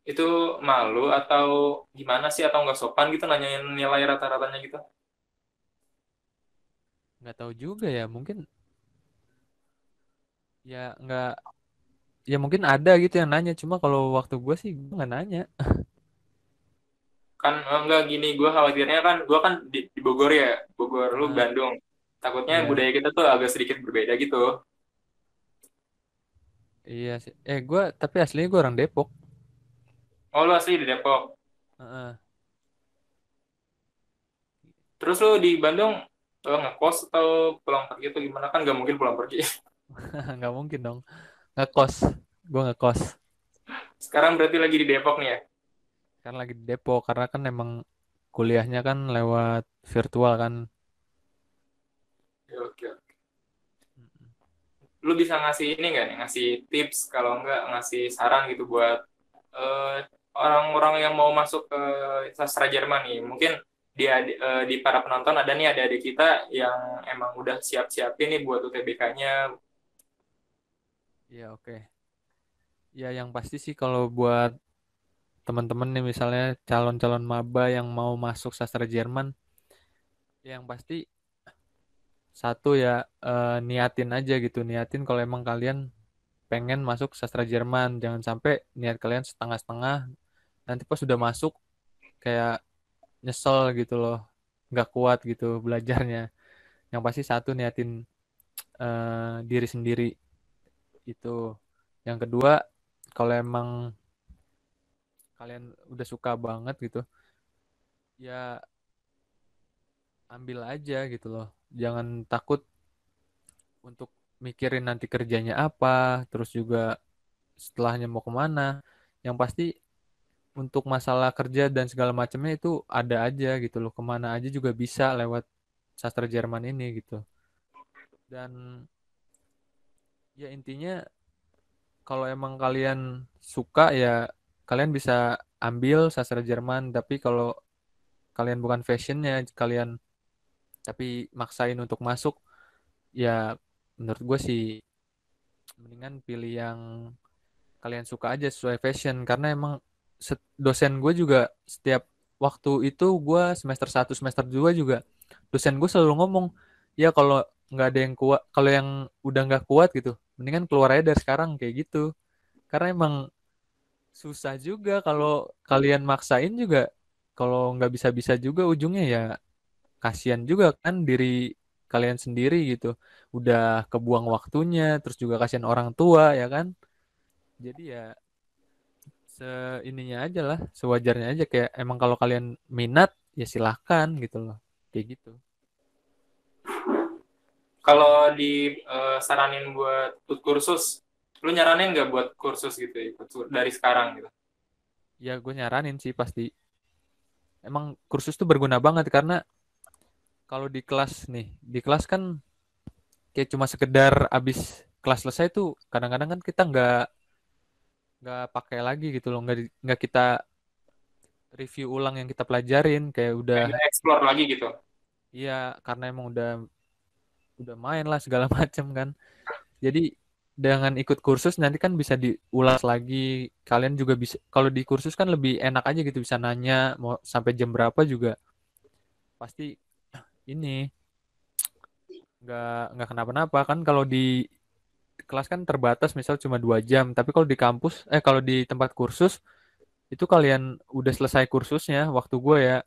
Itu malu atau gimana sih, atau nggak sopan gitu nanyain nilai rata-ratanya gitu? Nggak tahu juga ya. Mungkin ya nggak, ya mungkin ada gitu yang nanya. Cuma kalau waktu gue sih gue nggak nanya. Kan enggak gini, gue khawatirnya kan, gue kan di Bogor ya, Bogor lu Ah, Bandung. Takutnya iya, budaya kita tuh agak sedikit berbeda gitu. iya sih. Gue tapi aslinya gue orang Depok. Oh, lu asli di Depok. Heeh. Terus lu di Bandung ngekos atau pulang pergi atau gimana? Kan nggak mungkin pulang pergi. Nggak mungkin dong. Ngekos. Gue ngekos. Sekarang berarti lagi di Depok nih ya? Kan lagi di Depok karena kan emang kuliahnya kan lewat virtual kan. Ya, oke. Lu bisa ngasih ini nggak nih, ngasih tips kalau nggak ngasih saran gitu buat eh, orang-orang yang mau masuk ke sastra Jerman nih. Mungkin di para penonton ada nih adik-adik kita yang emang udah siap-siapin nih buat UTBK-nya. Iya, oke. Ya yang pasti sih kalau buat teman-teman nih misalnya calon-calon maba yang mau masuk sastra Jerman, ya yang pasti satu ya niatin aja gitu. Niatin kalau emang kalian pengen masuk sastra Jerman, jangan sampai niat kalian setengah-setengah, nanti pas sudah masuk kayak nyesel gitu loh, nggak kuat gitu belajarnya. Yang pasti satu niatin diri sendiri itu. Yang kedua, kalau emang kalian udah suka banget gitu, ya ambil aja gitu loh. Jangan takut untuk mikirin nanti kerjanya apa, terus juga setelahnya mau kemana. Yang pasti untuk masalah kerja dan segala macamnya itu ada aja gitu loh. Kemana aja juga bisa lewat sastra Jerman ini gitu. Dan ya intinya kalau emang kalian suka ya kalian bisa ambil sastra Jerman. Tapi kalau kalian bukan fashionnya, kalian tapi maksain untuk masuk, ya menurut gue sih mendingan pilih yang kalian suka aja sesuai fashion karena emang dosen gue juga setiap waktu itu gue semester 1 semester 2 juga dosen gue selalu ngomong ya kalau nggak ada yang kuat, kalau yang udah nggak kuat gitu mendingan keluar aja dari sekarang kayak gitu karena emang susah juga kalau kalian maksain juga, kalau nggak bisa-bisa juga ujungnya ya kasihan juga kan diri kalian sendiri gitu, udah kebuang waktunya terus juga kasihan orang tua ya kan, jadi ya seininya aja lah, sewajarnya aja kayak emang kalau kalian minat ya silahkan gitu loh, kayak gitu. Kalau disaranin buat ikut kursus, lu nyaranin nggak buat kursus gitu ya, ikut dari sekarang gitu? Ya gue nyaranin sih pasti, emang kursus tuh berguna banget karena kalau di kelas nih, di kelas kan kayak cuma sekedar abis kelas selesai tuh kadang-kadang kan kita nggak pakai lagi gitu loh, nggak kita review ulang yang kita pelajarin kayak udah, Kayak explore lagi gitu. iya karena emang udah main lah segala macam kan. Jadi dengan ikut kursus nanti kan bisa diulas lagi. Kalian juga bisa kalau di kursus kan lebih enak aja gitu bisa nanya mau sampai jam berapa juga pasti ini nggak kenapa-napa kan. Kalau di kelas kan terbatas misal cuma 2 jam. Tapi kalau di kampus kalau di tempat kursus itu kalian udah selesai kursusnya waktu gue ya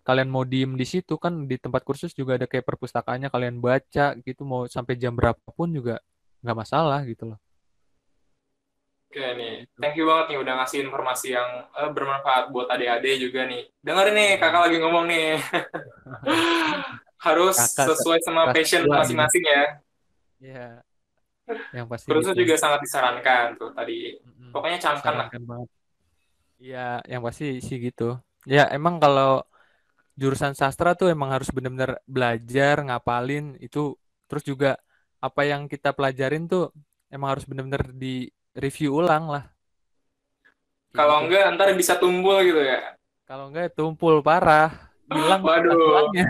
kalian mau diem di situ kan di tempat kursus juga ada kayak perpustakaannya kalian baca gitu mau sampai jam berapapun juga nggak masalah gitu loh. Oke nih, Gitu. thank you banget nih udah ngasih informasi yang bermanfaat buat adik-adik juga nih. Dengerin nih, kakak Iya. lagi ngomong nih. Harus Kakak sesuai sama kelas passion 2 ini. masing-masing ya. Iya, yang pasti Kursus gitu. juga sangat disarankan tuh tadi. Mm-mm. Pokoknya camkan lah. Disarankan banget. Iya, yang pasti sih gitu. Ya, emang kalau jurusan sastra tuh emang harus benar-benar belajar, ngapalin itu terus juga apa yang kita pelajarin tuh emang harus benar-benar di review ulang lah kayak Kalau gitu. enggak, ntar bisa tumbul gitu ya. Kalau enggak tumpul parah, hilang Waduh, pengetahuannya.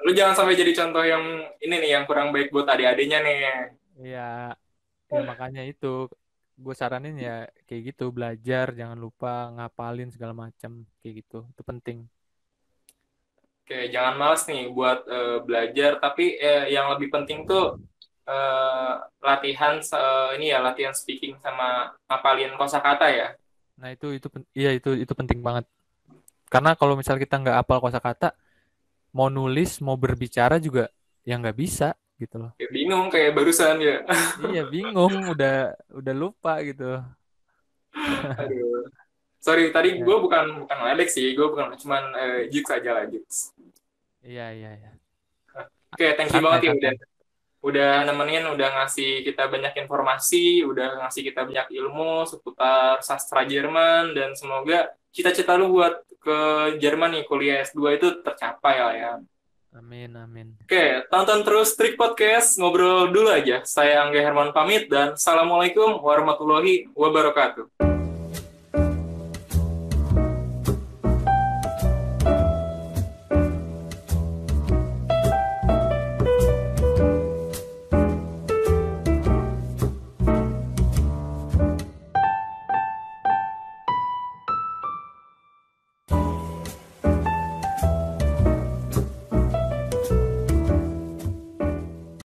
lu jangan sampai jadi contoh yang ini nih, yang kurang baik buat adik-adiknya nih. Iya, ya makanya itu gue saranin ya kayak gitu belajar jangan lupa ngapalin segala macam kayak gitu. Itu penting. Oke, jangan males nih buat belajar, tapi yang lebih penting tuh eh, latihan ini ya, latihan speaking sama ngapalin kosakata ya. Nah, iya itu penting banget. Karena kalau misal kita nggak hafal kosakata, mau nulis, mau berbicara juga ya nggak bisa gitu loh. Ya, bingung kayak barusan ya. Iya, bingung, udah lupa gitu. Aduh. Sorry, tadi Ya, gue bukan bukan ngeledek sih, gue bukan cuman jokes aja lah, jokes. iya. Oke, thank you banget Santai, ya santai. udah nemenin, udah ngasih kita banyak informasi, udah ngasih kita banyak ilmu seputar sastra Jerman, dan semoga cita-cita lu buat ke Jerman nih, kuliah S2 itu tercapai lah ya. Amin, amin. Oke, tonton terus Trik Podcast, ngobrol dulu aja. Saya Angga Herman pamit, dan Assalamualaikum warahmatullahi wabarakatuh.